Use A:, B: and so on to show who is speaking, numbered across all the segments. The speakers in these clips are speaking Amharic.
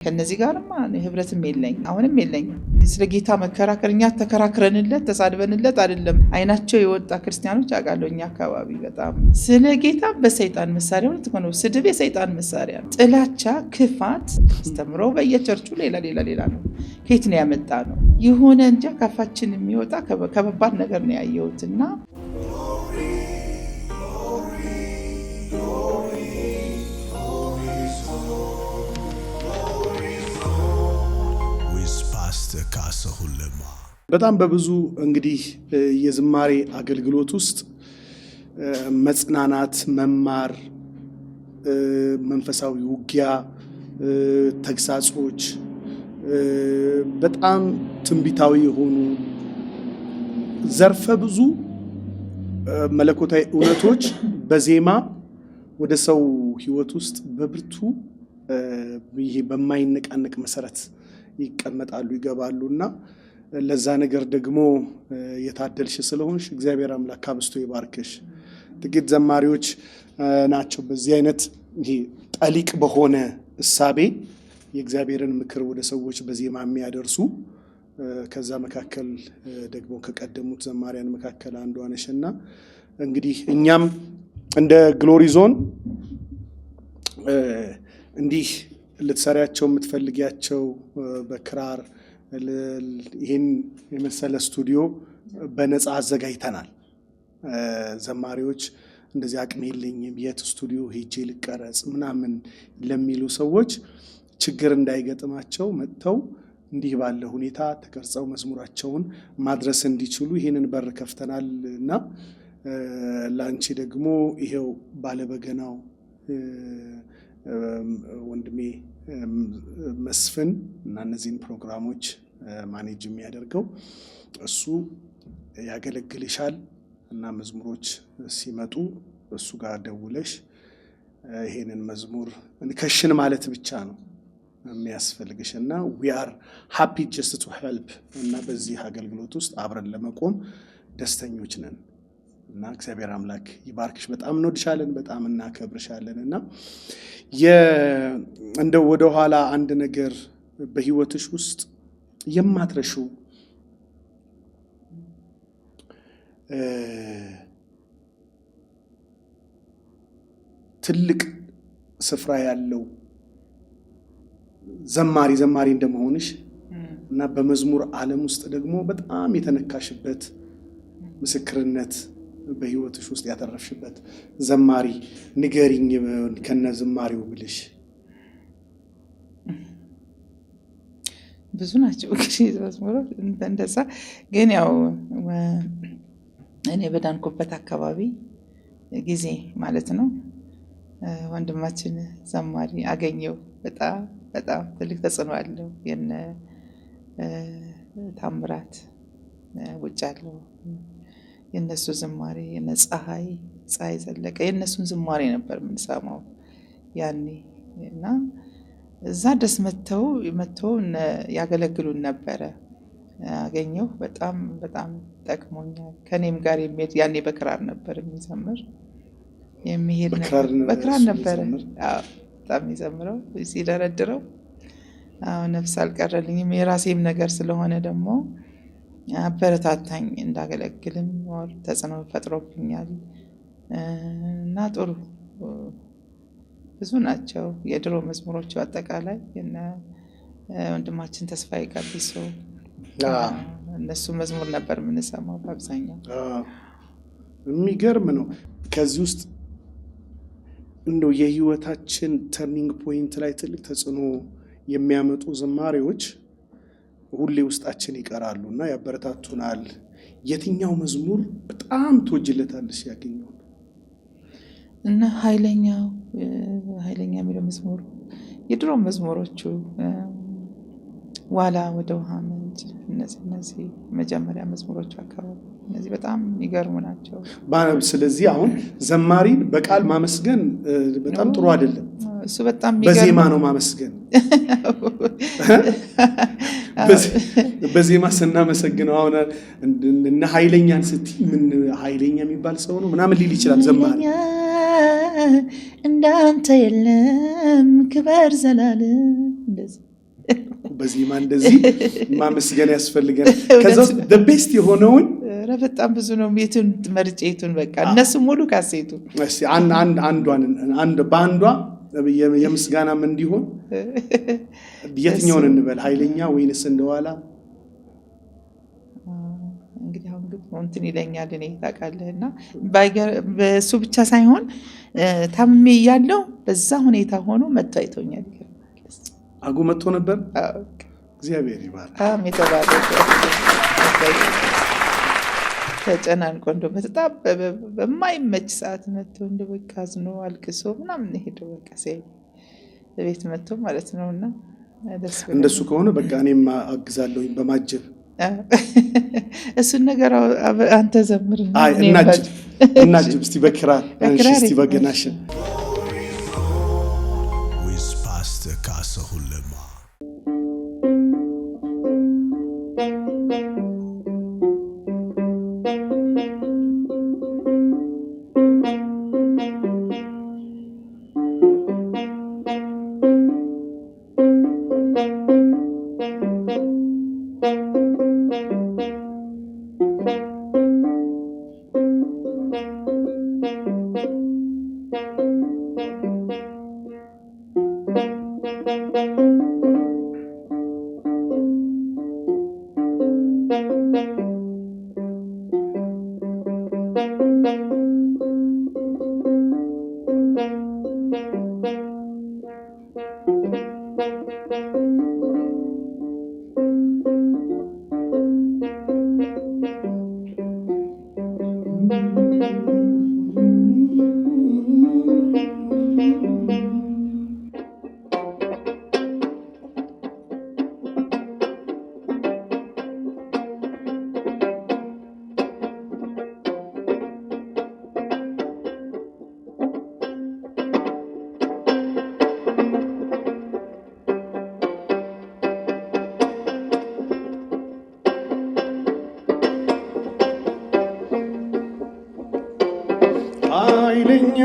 A: ከነዚህ ጋርማ ህብረትም የለኝ አሁንም የለኝ። ስለ ጌታ መከራከርኛ ተከራክረንለት ተሳድበንለት አይደለም አይናቸው የወጣ ክርስቲያኖች አቃለውኛ አካባቢ በጣም ስለ ጌታ በሰይጣን መሳሪያ ነው። ስድብ የሰይጣን መሳሪያ፣ ጥላቻ፣ ክፋት አስተምሮ በየቸርቹ ሌላ ነው። ከየት ነው ያመጣ ነው? የሆነ እንጃ ካፋችን የሚወጣ ከበባድ ነገር ነው ያየሁትና
B: በጣም በብዙ እንግዲህ የዝማሬ አገልግሎት ውስጥ መጽናናት፣ መማር፣ መንፈሳዊ ውጊያ፣ ተግሳጾች፣ በጣም ትንቢታዊ የሆኑ ዘርፈ ብዙ መለኮታዊ እውነቶች በዜማ ወደ ሰው ህይወት ውስጥ በብርቱ ይሄ በማይነቃነቅ መሰረት ይቀመጣሉ ይገባሉና ለዛ ነገር ደግሞ የታደልሽ ስለሆንሽ እግዚአብሔር አምላክ አብስቶ ይባርክሽ። ጥቂት ዘማሪዎች ናቸው በዚህ አይነት ይሄ ጠሊቅ በሆነ እሳቤ የእግዚአብሔርን ምክር ወደ ሰዎች በዜማ የሚያደርሱ። ከዛ መካከል ደግሞ ከቀደሙት ዘማሪያን መካከል አንዷ ነሽና እንግዲህ እኛም እንደ ግሎሪ ዞን እንዲህ ልትሰሪያቸው የምትፈልጊያቸው በክራር ይሄን የመሰለ ስቱዲዮ በነፃ አዘጋጅተናል። ዘማሪዎች እንደዚህ አቅም የለኝም የት ስቱዲዮ ሄጄ ልቀረጽ ምናምን ለሚሉ ሰዎች ችግር እንዳይገጥማቸው መጥተው እንዲህ ባለ ሁኔታ ተቀርጸው መዝሙራቸውን ማድረስ እንዲችሉ ይሄንን በር ከፍተናልና ላንቺ ደግሞ ይሄው ባለበገናው ወንድሜ መስፍን እና እነዚህን ፕሮግራሞች ማኔጅ የሚያደርገው እሱ ያገለግልሻል እና መዝሙሮች ሲመጡ እሱ ጋር ደውለሽ ይሄንን መዝሙር እንከሽን ማለት ብቻ ነው የሚያስፈልግሽና we are happy just to help እና በዚህ አገልግሎት ውስጥ አብረን ለመቆም ደስተኞች ነን እና እግዚአብሔር አምላክ ይባርክሽ። በጣም እንወድሻለን፣ በጣም እናከብርሻለንና እንደው ወደ ኋላ አንድ ነገር በህይወትሽ ውስጥ የማትረሺው ትልቅ ስፍራ ያለው ዘማሪ እንደመሆንሽ እና በመዝሙር ዓለም ውስጥ ደግሞ በጣም የተነካሽበት ምስክርነት በህይወትሽ ውስጥ ያተረፍሽበት ዘማሪ ንገሪኝ ከነ ዘማሪው ብልሽ።
A: ብዙ ናቸው መዝሙሮች እንደዛ ግን ያው እኔ በዳንኩበት አካባቢ ጊዜ ማለት ነው ወንድማችን ዘማሪ አገኘው በጣም ትልቅ ተጽዕኖ አለው። የነ ታምራት ውጫለው የነሱ ዝማሬ የነ ፀሐይ ዘለቀ የነሱን ዝማሬ ነበር የምንሰማው ያኔ እና እዛ ደስ መተው ያገለግሉን ነበር። አገኘው በጣም ጠቅሞኛል። ከኔም ጋር የሚሄድ ያኔ በክራር ነበር የሚዘምር የሚሄድ በክራር ነበር በጣም የሚዘምረው ሲደረድረው ነፍስ አልቀረልኝም። የራሴም ነገር ስለሆነ ደግሞ አበረታታኝ እንዳገለግልም ተጽዕኖ ፈጥሮብኛል እና ጥሩ ብዙ ናቸው የድሮ መዝሙሮቹ። አጠቃላይ የነ ወንድማችን ተስፋዬ ቀቢሶ እነሱ መዝሙር ነበር የምንሰማው በአብዛኛው።
B: የሚገርም ነው። ከዚህ ውስጥ እንደው የህይወታችን ተርኒንግ ፖይንት ላይ ትልቅ ተጽዕኖ የሚያመጡ ዝማሬዎች ሁሌ ውስጣችን ይቀራሉና ያበረታቱናል። የትኛው መዝሙር በጣም ትወጅለታለሽ ያገኘው?
A: እና ኃይለኛ የሚለው መዝሙር የድሮ መዝሙሮቹ ዋላ ወደ ውሃ ምንጭ እነዚህ መጀመሪያ መዝሙሮቹ አካባቢ እነዚህ በጣም የሚገርሙ ናቸው።
B: ስለዚህ አሁን ዘማሪን በቃል ማመስገን በጣም ጥሩ አይደለም።
A: እሱ በጣም
B: በዜማ ነው ማመስገን። በዜማ ስናመሰግነው አሁን እና ኃይለኛን ስትይ ምን ኃይለኛ የሚባል ሰው ነው ምናምን ሊል ይችላል ዘማሪ።
A: እንዳንተ የለም ክበር ዘላለም እንደዚህ
B: በዜማ እንደዚህ ማመስገን ያስፈልገናል። ከዛ the best የሆነውን
A: በጣም ብዙ ነው። ቤቱን መርጬቱን በቃ እነሱ ሙሉ ካሴቱ
B: እሺ አንድ ባንዷ የምስጋናም እንዲሆን የትኛውን እንበል ኃይለኛ ወይንስ እንደዋላ?
A: እንግዲህ አሁን ግን እንትን ይለኛል እኔ ታውቃለህና በሱ ብቻ ሳይሆን ታምሜ ያለው በዛ ሁኔታ ሆኖ መጥቶ አይቶኛል።
B: አጉ መጥቶ ነበር። እግዚአብሔር ይባርክ።
A: አሜን ተባረክ። ተጨናንቆ እንደው በጣም በማይመች ሰዓት መጥቶ እንደው በቃ አዝኖ አልቅሶ ምናምን ሄደው በቃ ቤት መጥቶ ማለት ነውና
B: እንደሱ ከሆነ በቃ እኔም አግዛለሁ በማጀብ
A: እሱን ነገር አንተ ዘምር።
B: አይ እናጅብ እስቲ በክራር እስቲ በገናሽ
C: with Pastor Kasahulema
B: ኃይለኛ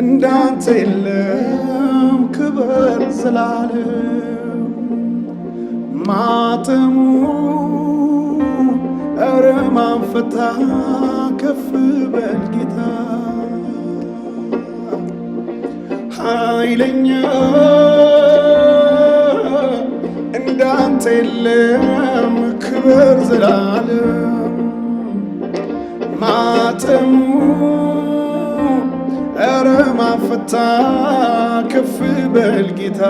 B: እንዳንተ የለም ክብር ዘላለም ማተሙ ኧረ ማን ፈታ ከፍ በል ጌታ ኃይለኛ እንዳንተ የለም ክብር ዘላለም ማተሙ ኧረ ማን ፈታ ከፍ በል ጌታ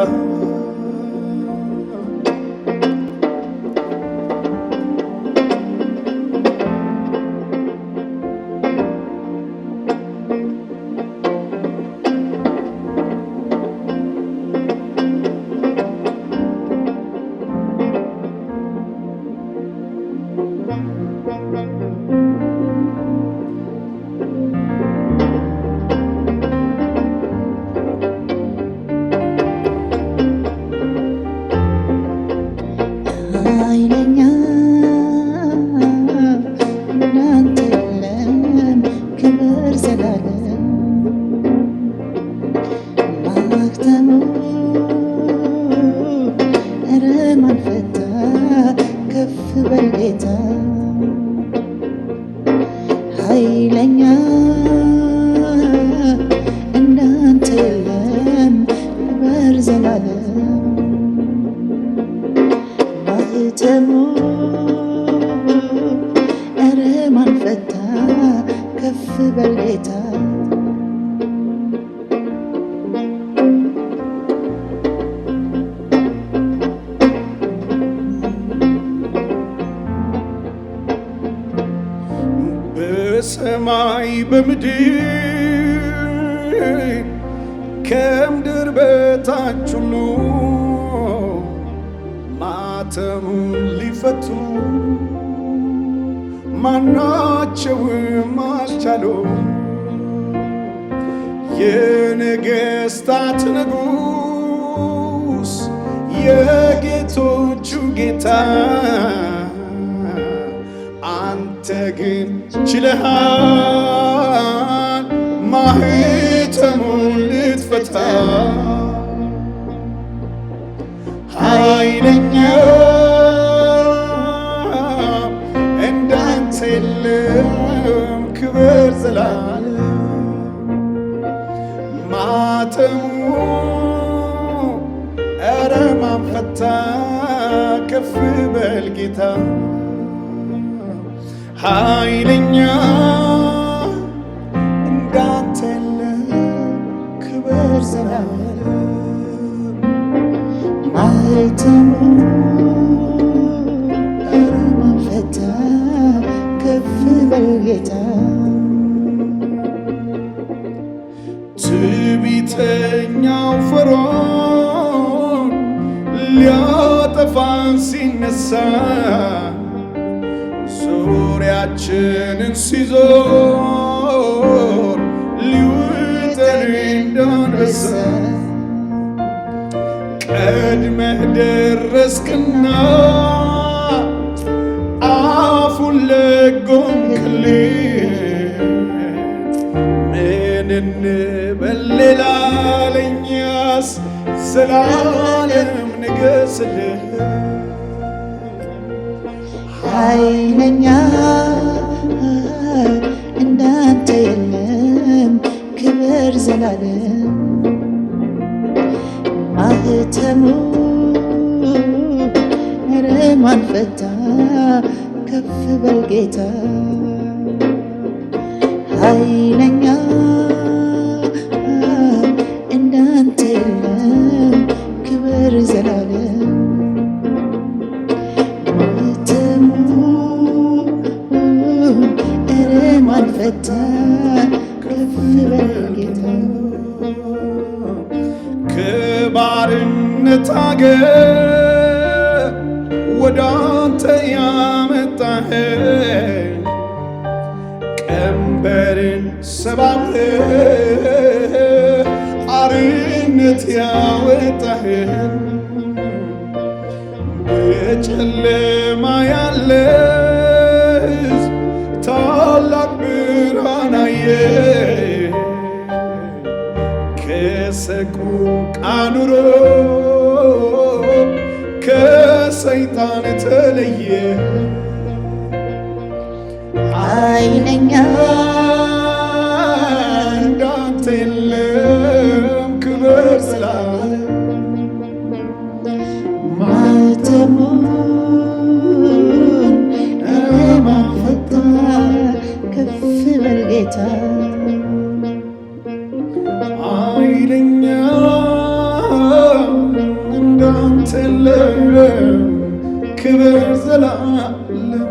A: ኃይለኛ እንዳንተ የለም ክብር ዘላለም ማህተሙ ኧረ ማን ፈታ ከፍ በል ጌታ
B: በሰማይ በምድር ከምድር በታች ሁሉ ማተሙን ሊፈቱ ማናቸውም አልቻሉም። የነገሥታት ንጉሥ የጌቶቹ ጌታ አንተ ግን ችለሃል ማህተሙን ልትፈታ ኧረ ማን ፈታ ከፍ በል ጌታ ኃይለኛ እንዳንተ የለም ክብር ዘላለም
A: ማኅተሙ ኧረ ማን ፈታ ከፍ በል ጌታ
B: ትዕቢተኛው ፈርዖን ሊያጠፋን ሲነሳ ዙሪያችንን ሲዞር ሊውጠን እንዳንበሳ ቀድመህ ደረስክና አፉን ለጎምክልኝ ምን እንበል ሌላ ለእኛስ ዘላለም ንገስልህ
A: ኃይለኛ እንዳንተ የለም ክብር ዘላለም ማኅተሙ ኧረ ማን ፈታ ከፍ በል ጌታ ኃይለኛ እንዳንተ የለም ክብር ዘላለም ማኅተሙ ኧረ ማን ፈታ ከፍ በል ጌታ
B: ከባርነት አገር ወደ አንተ ያመጣኸኝ ቀንበርን ሰባብረህ አርነት ያወጣኸኝ በጨለማ ያለ ሕዝብ ታላቅ ብርሃን አየ ከሰቆቃ ኑሮ ከሰይጣን ተለየ
A: ኃይለኛ
B: እንዳንተ የለም ክብር ዘላለም
A: ማኅተሙን ኧረ ማን ፈታ ከፍ በል ጌታ
B: ኃይለኛ እንዳንተ የለም ክብር ዘላለም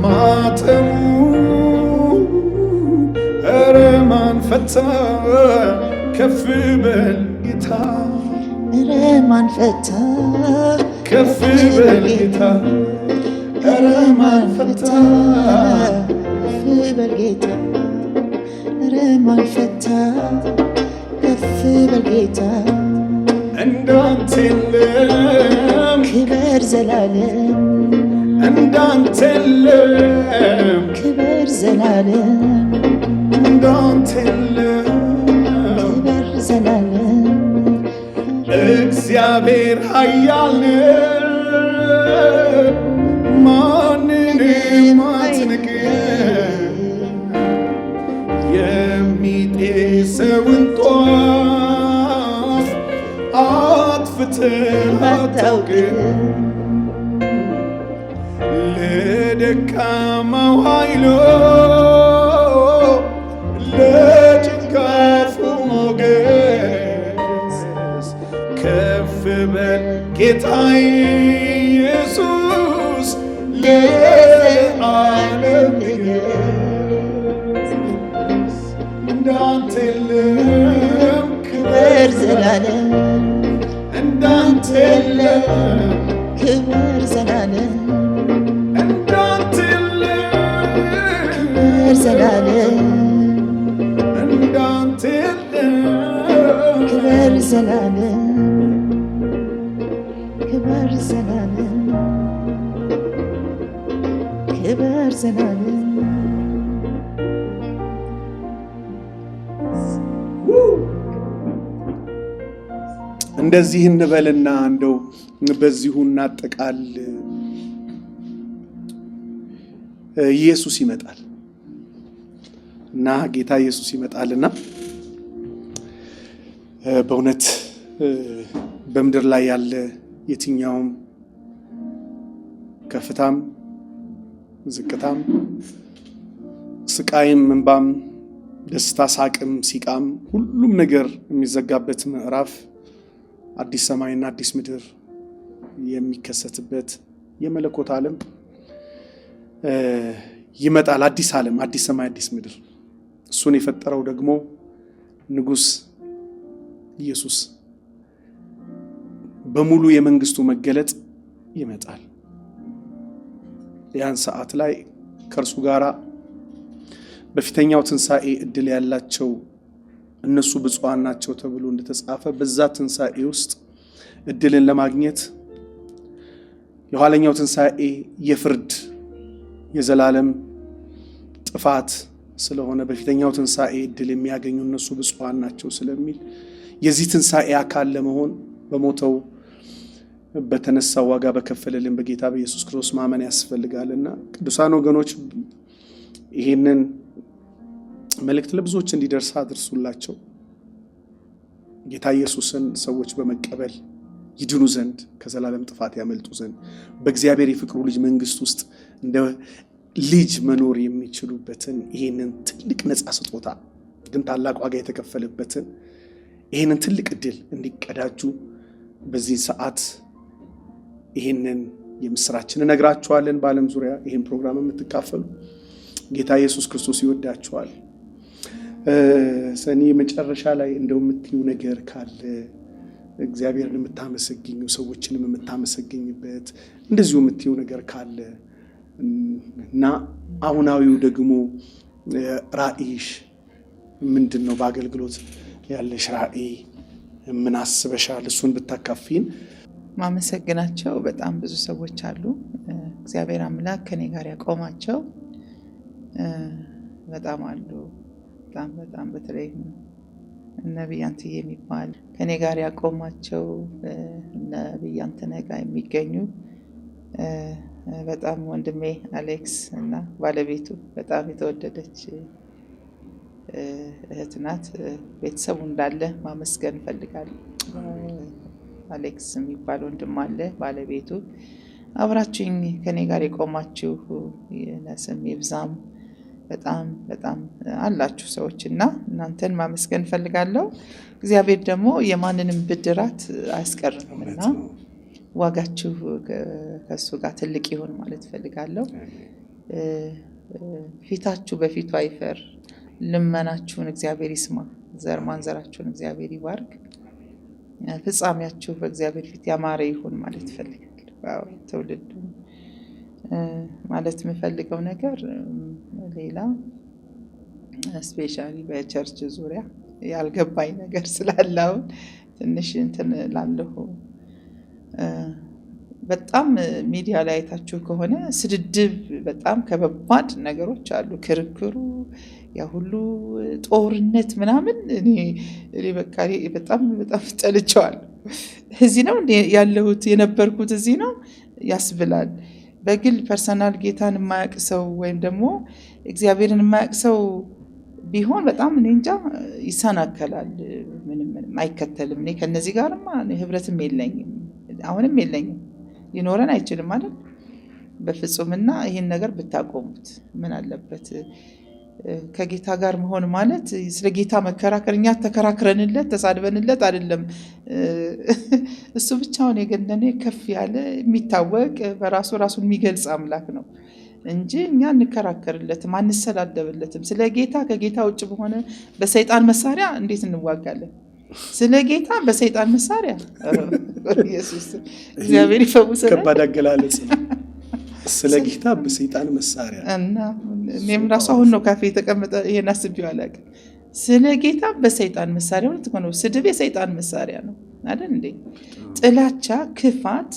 B: ማኅተሙ ኧረ ማን ፈታ ከፍ በል ጌታ
A: ኧረ ማን ፈታ
B: ከፍ በል ጌታ ኧረ ማን ፈታ
A: ከፍ በል ጌታ ኧረ ማን ፈታ ከፍ በል ጌታ
B: እንዳንተ የለም
A: ክብር ዘላለም
B: እንዳንተ የለም
A: ክብር ዘላለም
B: እንዳንተ የለም
A: ክብር ዘላለም
B: እግዚአብሔር ኃያል ነው ማንንም አትንቅም የሚጤሰውን ጧፍ አጥፍተህ አታውቅም ለደካማው ኃይሎ ለጭንጋፉ ሞገስ ከፍ በል ጌታዬ ኢየሱስ ለዘላለም ንገስ እንዳንተ የለም
A: ክብር ዘላለም
B: እንዳንተ የለም
A: ክብር ዘላለም
B: እንዳንተ የለም
A: ክብር ዘላለም
B: እንዳንተ የለም
A: ክብር ዘላለም ክብር ዘላለም ክብር ዘላለም
B: እንደዚህ እንበልና እንደው በዚሁ እናጠቃል። ኢየሱስ ይመጣል እና ጌታ ኢየሱስ ይመጣልና በእውነት በምድር ላይ ያለ የትኛውም ከፍታም ዝቅታም ስቃይም እንባም ደስታ ሳቅም ሲቃም ሁሉም ነገር የሚዘጋበት ምዕራፍ አዲስ ሰማይና አዲስ ምድር የሚከሰትበት የመለኮት ዓለም ይመጣል። አዲስ ዓለም፣ አዲስ ሰማይ፣ አዲስ ምድር። እሱን የፈጠረው ደግሞ ንጉሥ ኢየሱስ በሙሉ የመንግስቱ መገለጥ ይመጣል። ያን ሰዓት ላይ ከእርሱ ጋራ በፊተኛው ትንሣኤ እድል ያላቸው እነሱ ብፁዓን ናቸው ተብሎ እንደተጻፈ በዛ ትንሣኤ ውስጥ እድልን ለማግኘት የኋለኛው ትንሣኤ የፍርድ የዘላለም ጥፋት ስለሆነ በፊተኛው ትንሣኤ እድል የሚያገኙ እነሱ ብፁዓን ናቸው ስለሚል የዚህ ትንሣኤ አካል ለመሆን በሞተው በተነሳው ዋጋ በከፈለልን በጌታ በኢየሱስ ክርስቶስ ማመን ያስፈልጋልና ቅዱሳን ወገኖች ይሄንን መልእክት ለብዙዎች እንዲደርስ አድርሱላቸው። ጌታ ኢየሱስን ሰዎች በመቀበል ይድኑ ዘንድ ከዘላለም ጥፋት ያመልጡ ዘንድ በእግዚአብሔር የፍቅሩ ልጅ መንግስት ውስጥ እንደ ልጅ መኖር የሚችሉበትን ይሄንን ትልቅ ነፃ ስጦታ ግን ታላቅ ዋጋ የተከፈለበትን ይሄንን ትልቅ እድል እንዲቀዳጁ በዚህ ሰዓት ይሄንን የምስራችን እነግራችኋለን። በዓለም ዙሪያ ይሄን ፕሮግራም የምትካፈሉ ጌታ ኢየሱስ ክርስቶስ ይወዳችኋል። ሰኔ መጨረሻ ላይ እንደው የምትዩ ነገር ካለ እግዚአብሔርን የምታመሰግኙ ሰዎችንም የምታመሰግኝበት እንደዚሁ የምትዩ ነገር ካለ እና አሁናዊው ደግሞ ራእይሽ ምንድን ነው? በአገልግሎት ያለሽ ራእይ ምን አስበሻል? እሱን ብታካፊን።
A: ማመሰግናቸው በጣም ብዙ ሰዎች አሉ። እግዚአብሔር አምላክ ከኔ ጋር ያቆማቸው በጣም አሉ። በጣም በተለይ ነብይ አንትዬ የሚባል ከኔ ጋር ያቆማቸው ነብይ አንተነህ ጋር የሚገኙ በጣም ወንድሜ አሌክስ እና ባለቤቱ በጣም የተወደደች እህት ናት። ቤተሰቡ እንዳለ ማመስገን እፈልጋለሁ። አሌክስ የሚባል ወንድም አለ፣ ባለቤቱ አብራችሁኝ ከኔ ጋር የቆማችሁ የነስም ይብዛም በጣም አላችሁ ሰዎች እና እናንተን ማመስገን እፈልጋለሁ። እግዚአብሔር ደግሞ የማንንም ብድራት አያስቀርምና ዋጋችሁ ከሱ ጋር ትልቅ ይሁን ማለት እፈልጋለሁ። ፊታችሁ በፊቱ አይፈር፣ ልመናችሁን እግዚአብሔር ይስማ፣ ዘር ማንዘራችሁን እግዚአብሔር ይባርክ፣ ፍጻሜያችሁ በእግዚአብሔር ፊት ያማረ ይሁን ማለት እፈልጋለሁ። ትውልዱ ማለት የምፈልገው ነገር ሌላ ስፔሻሊ በቸርች ዙሪያ ያልገባኝ ነገር ስላለው ትንሽ እንትን ላለሁ። በጣም ሚዲያ ላይ አይታችሁ ከሆነ ስድድብ በጣም ከባድ ነገሮች አሉ። ክርክሩ ያ ሁሉ ጦርነት ምናምን እኔ በቃ በጣም ጠልቼዋለሁ። እዚህ ነው ያለሁት የነበርኩት እዚህ ነው ያስብላል። በግል ፐርሰናል ጌታን የማያውቅ ሰው ወይም ደግሞ እግዚአብሔርን የማያውቅ ሰው ቢሆን በጣም እኔ እንጃ ይሰናከላል፣ ምንም አይከተልም። እኔ ከነዚህ ጋርማ ህብረትም የለኝም፣ አሁንም የለኝም፣ ሊኖረን አይችልም አይደል? በፍጹምና ይህን ነገር ብታቆሙት ምን አለበት? ከጌታ ጋር መሆን ማለት ስለ ጌታ መከራከር፣ እኛ ተከራክረንለት ተሳድበንለት አይደለም። እሱ ብቻውን የገነነ ከፍ ያለ የሚታወቅ በራሱ ራሱን የሚገልጽ አምላክ ነው እንጂ እኛ እንከራከርለትም አንሰዳደብለትም። ስለ ጌታ ከጌታ ውጭ በሆነ በሰይጣን መሳሪያ እንዴት እንዋጋለን? ስለ ጌታ በሰይጣን መሳሪያ ኢየሱስ እግዚአብሔር ይፈውሰናል።
B: ከባድ አገላለጽ ነው። ስለ ጌታ በሰይጣን መሳሪያ
A: እና እኔም ራሱ አሁን ነው ካፌ የተቀመጠ ይሄን አስቤው አላውቅም። ስለ ጌታ በሰይጣን መሳሪያ ነው። ስድብ የሰይጣን መሳሪያ ነው አይደል እንዴ? ጥላቻ፣ ክፋት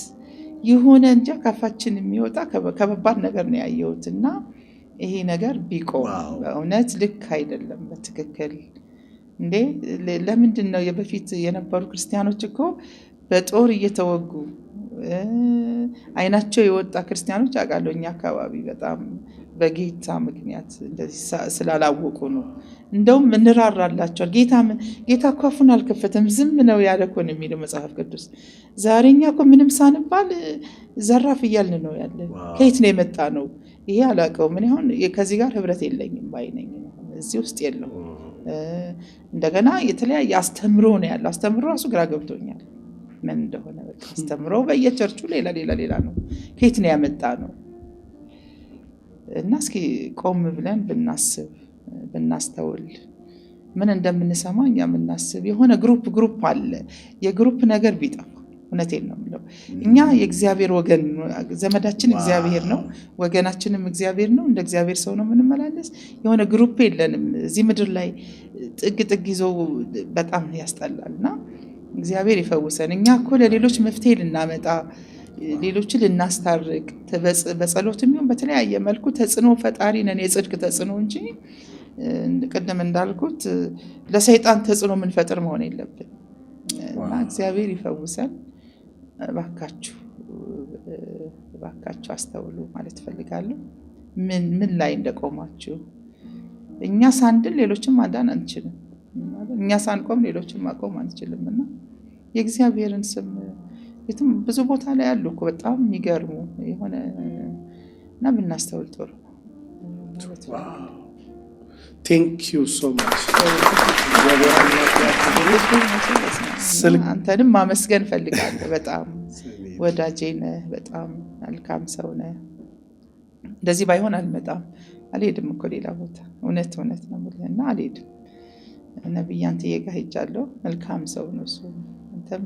A: የሆነ እንጃ ካፋችን የሚወጣ ከባድ ነገር ነው ያየሁትና ይሄ ነገር ቢቆም በእውነት ልክ አይደለም። በትክክል እንዴ ለምንድን ነው የበፊት የነበሩ ክርስቲያኖች እኮ በጦር እየተወጉ አይናቸው የወጣ ክርስቲያኖች አውቃለሁ። እኛ አካባቢ በጣም በጌታ ምክንያት እንደዚህ ስላላወቁ ነው እንደውም እንራራላቸዋል። ጌታ እኮ አፉን አልከፈተም ዝም ነው ያለ እኮ ነው የሚለው መጽሐፍ ቅዱስ። ዛሬ እኛ እኮ ምንም ሳንባል ዘራፍ እያልን ነው ያለ። ከየት ነው የመጣ ነው ይሄ አላውቀውም። ምን ይሆን ከዚህ ጋር ህብረት የለኝም ባይነኝ እዚህ ውስጥ የለው። እንደገና የተለያየ አስተምሮ ነው ያለው። አስተምሮ ራሱ ግራ ገብቶኛል ምን እንደሆነ። በቃ አስተምሮ በየቸርቹ ሌላ ነው። ከየት ነው ያመጣ ነው? እና እስኪ ቆም ብለን ብናስብ ብናስተውል ምን እንደምንሰማ እኛ የምናስብ የሆነ ግሩፕ አለ። የግሩፕ ነገር ቢጠፋ እውነቴን ነው የምለው። እኛ የእግዚአብሔር ወገን ዘመዳችን እግዚአብሔር ነው፣ ወገናችንም እግዚአብሔር ነው። እንደ እግዚአብሔር ሰው ነው የምንመላለስ። የሆነ ግሩፕ የለንም እዚህ ምድር ላይ ጥግ ይዞ በጣም ያስጠላልና እግዚአብሔር ይፈውሰን። እኛ እኮ ለሌሎች መፍትሄ ልናመጣ ሌሎችን ልናስታርቅ በጸሎትም ይሁን በተለያየ መልኩ ተጽዕኖ ፈጣሪ ነን፣ የጽድቅ ተጽዕኖ እንጂ ቅድም እንዳልኩት ለሰይጣን ተጽዕኖ የምንፈጥር መሆን የለብን። እና እግዚአብሔር ይፈውሰን። እባካችሁ አስተውሉ ማለት ፈልጋለሁ። ምን ላይ እንደቆማችሁ። እኛ ሳንድን ሌሎችን ማዳን አንችልም፣ እኛ ሳንቆም ሌሎችን ማቆም አንችልም። እና የእግዚአብሔርን ስም የትም ብዙ ቦታ ላይ ያሉ እኮ በጣም የሚገርሙ የሆነ እና ብናስተውል ጥሩ ነው።
B: ቴንክ ዩ ሶ ማች።
A: አንተንም ማመስገን ፈልጋለሁ። በጣም ወዳጄ ነህ፣ በጣም መልካም ሰው ነህ። እንደዚህ ባይሆን አልመጣም፣ አልሄድም እኮ ሌላ ቦታ። እውነት ነው የምልህና አልሄድም። ነብይ አንተዬ ጋር ሄጃለሁ። መልካም ሰው ነው እሱ። አንተም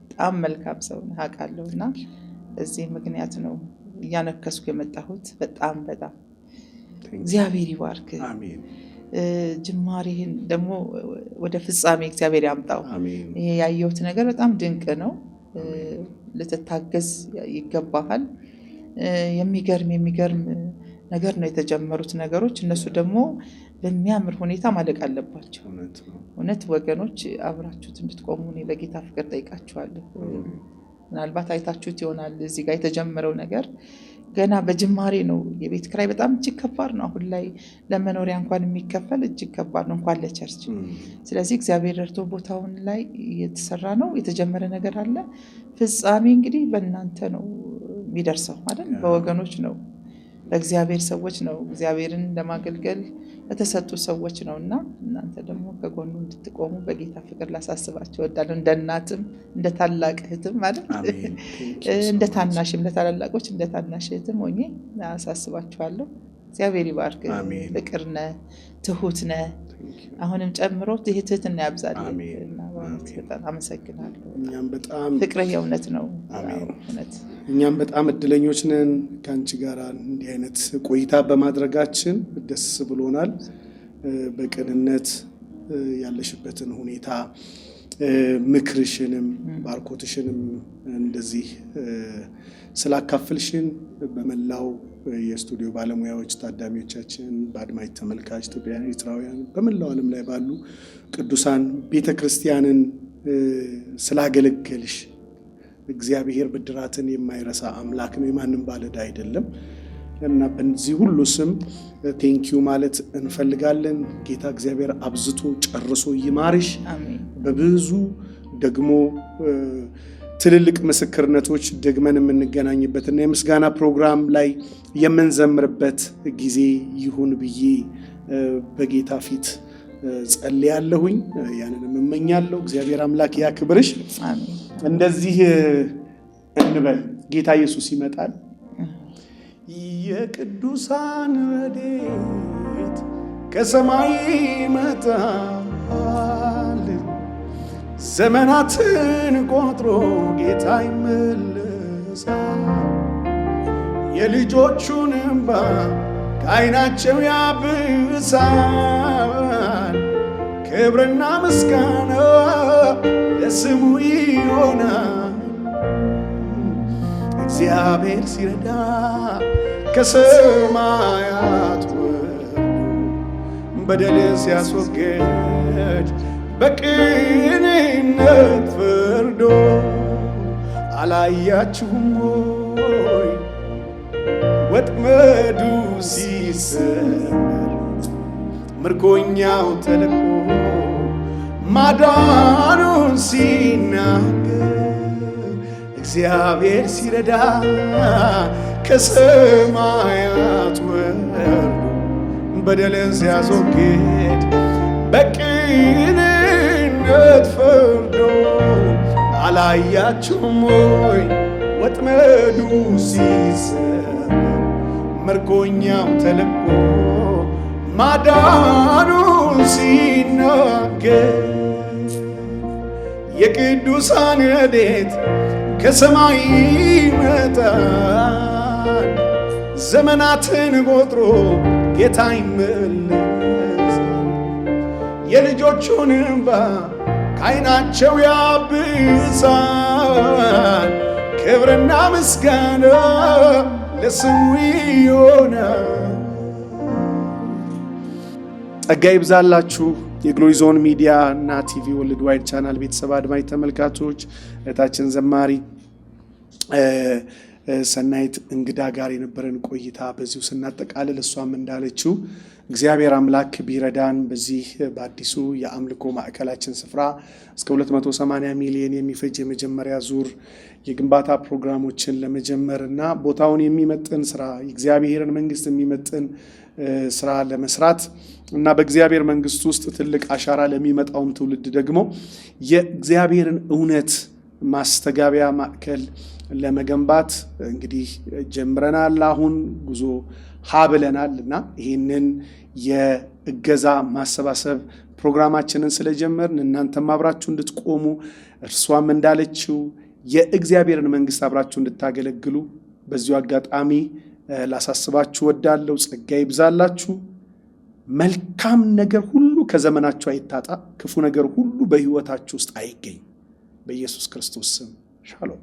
A: በጣም መልካም ሰው ነህ አውቃለሁ። እና እዚህ ምክንያት ነው እያነከስኩ የመጣሁት። በጣም እግዚአብሔር ይባርክ። አሜን። ጅማሬህን ደግሞ ወደ ፍጻሜ እግዚአብሔር ያምጣው። ይሄ ያየሁት ነገር በጣም ድንቅ ነው። ልትታገዝ ይገባሃል። የሚገርም ነገር ነው የተጀመሩት ነገሮች። እነሱ ደግሞ በሚያምር ሁኔታ ማለቅ አለባቸው። እውነት ወገኖች አብራችሁት እንድትቆሙ እኔ በጌታ ፍቅር ጠይቃችኋለሁ። ምናልባት አይታችሁት ይሆናል እዚህ ጋር የተጀመረው ነገር ገና በጅማሬ ነው። የቤት ኪራይ በጣም እጅግ ከባድ ነው። አሁን ላይ ለመኖሪያ እንኳን የሚከፈል እጅግ ከባድ ነው እንኳን ለቸርች። ስለዚህ እግዚአብሔር ረድቶ ቦታውን ላይ የተሰራ ነው፣ የተጀመረ ነገር አለ። ፍጻሜ እንግዲህ በእናንተ ነው የሚደርሰው አይደል? በወገኖች ነው፣ በእግዚአብሔር ሰዎች ነው፣ እግዚአብሔርን ለማገልገል የተሰጡ ሰዎች ነውና እናንተ ደግሞ ከጎኑ እንድትቆሙ በጌታ ፍቅር ላሳስባችሁ እወዳለሁ። እንደ እናትም እንደ ታላቅ እህትም ማለት እንደ ታናሽም ለታላላቆች እንደ ታናሽ እህትም ሆኜ አሳስባችኋለሁ። እግዚአብሔር ይባርክ። ፍቅር ነህ፣ ትሁት ነህ። አሁንም ጨምሮ ትህትና ያብዛልህ። በጣም አመሰግናለሁ። ፍቅርህ የእውነት ነው።
B: እኛም በጣም እድለኞች ነን ከአንቺ ጋር እንዲህ አይነት ቆይታ በማድረጋችን ደስ ብሎናል። በቅንነት ያለሽበትን ሁኔታ ምክርሽንም ባርኮትሽንም እንደዚህ ስላካፈልሽን በመላው የስቱዲዮ ባለሙያዎች፣ ታዳሚዎቻችን፣ በአድማጭ ተመልካች ኢትዮጵያውያን፣ ኤርትራውያን በመላው ዓለም ላይ ባሉ ቅዱሳን ቤተክርስቲያንን ስላገለገልሽ እግዚአብሔር ብድራትን የማይረሳ አምላክ ነው፣ የማንም ባለዕዳ አይደለም እና በዚህ ሁሉ ስም ቴንኪዩ ማለት እንፈልጋለን። ጌታ እግዚአብሔር አብዝቶ ጨርሶ ይማርሽ። በብዙ ደግሞ ትልልቅ ምስክርነቶች ደግመን የምንገናኝበትና የምስጋና ፕሮግራም ላይ የምንዘምርበት ጊዜ ይሁን ብዬ በጌታ ፊት ጸልያለሁኝ። ያንንም እመኛለሁ። እግዚአብሔር አምላክ ያክብርሽ። እንደዚህ እንበል። ጌታ ኢየሱስ ይመጣል። የቅዱሳን ረድኤት ከሰማይ ይመጣል። ዘመናትን ቆጥሮ ጌታ ይመለሳል። የልጆቹን እንባ ከዓይናቸው ያብሳል። ክብርና ምስጋና ለስሙ ይሆናል። እግዚአብሔር ሲረዳ ከሰማያት ወርዶ በደል ሲያስወግድ በቅንነት ፈርዶ አላያችሁም ወይ ወጥመዱ ሲሰበር ምርኮኛው ተልኮ ማዳኑን ሲናገር እግዚአብሔር ሲረዳ ከሰማያት ወርዶ በደልን ሲያስወግድ በቅንነት ፈርዶ አላያችሁም ወይ ወጥመዱ ሲሰበር ምርኮኛው ተለቆ ማዳኑን ሲናገር የቅዱሳን ረድኤት ከሰማይ ይመጣል ዘመናትን ቆጥሮ ጌታ ይመለሳል የልጆቹን እንባ ከዓይናቸው ያብሳል ክብርና ምስጋና ለስሙ ይሆናል። ጸጋ ይብዛላችሁ የግሎሪ ዞን ሚዲያ እና ቲቪ ወርልድ ዋይድ ቻናል ቤተሰብ አድማጭ ተመልካቾች እህታችን ዘማሪ ሰናይት እንግዳ ጋር የነበረን ቆይታ በዚሁ ስናጠቃልል እሷም እንዳለችው እግዚአብሔር አምላክ ቢረዳን በዚህ በአዲሱ የአምልኮ ማዕከላችን ስፍራ እስከ 280 ሚሊዮን የሚፈጅ የመጀመሪያ ዙር የግንባታ ፕሮግራሞችን ለመጀመርና ቦታውን የሚመጥን ስራ የእግዚአብሔርን መንግስት የሚመጥን ስራ ለመስራት እና በእግዚአብሔር መንግስት ውስጥ ትልቅ አሻራ ለሚመጣውም ትውልድ ደግሞ የእግዚአብሔርን እውነት ማስተጋቢያ ማዕከል ለመገንባት እንግዲህ ጀምረናል። አሁን ጉዞ ሀብለናል እና ይህንን የእገዛ ማሰባሰብ ፕሮግራማችንን ስለጀመርን እናንተም አብራችሁ እንድትቆሙ እርሷም እንዳለችው የእግዚአብሔርን መንግስት አብራችሁ እንድታገለግሉ በዚሁ አጋጣሚ ላሳስባችሁ ወዳለው። ጸጋ ይብዛላችሁ። መልካም ነገር ሁሉ ከዘመናችሁ አይታጣ፣ ክፉ ነገር ሁሉ በህይወታችሁ ውስጥ አይገኝ። በኢየሱስ ክርስቶስ ስም ሻሎም።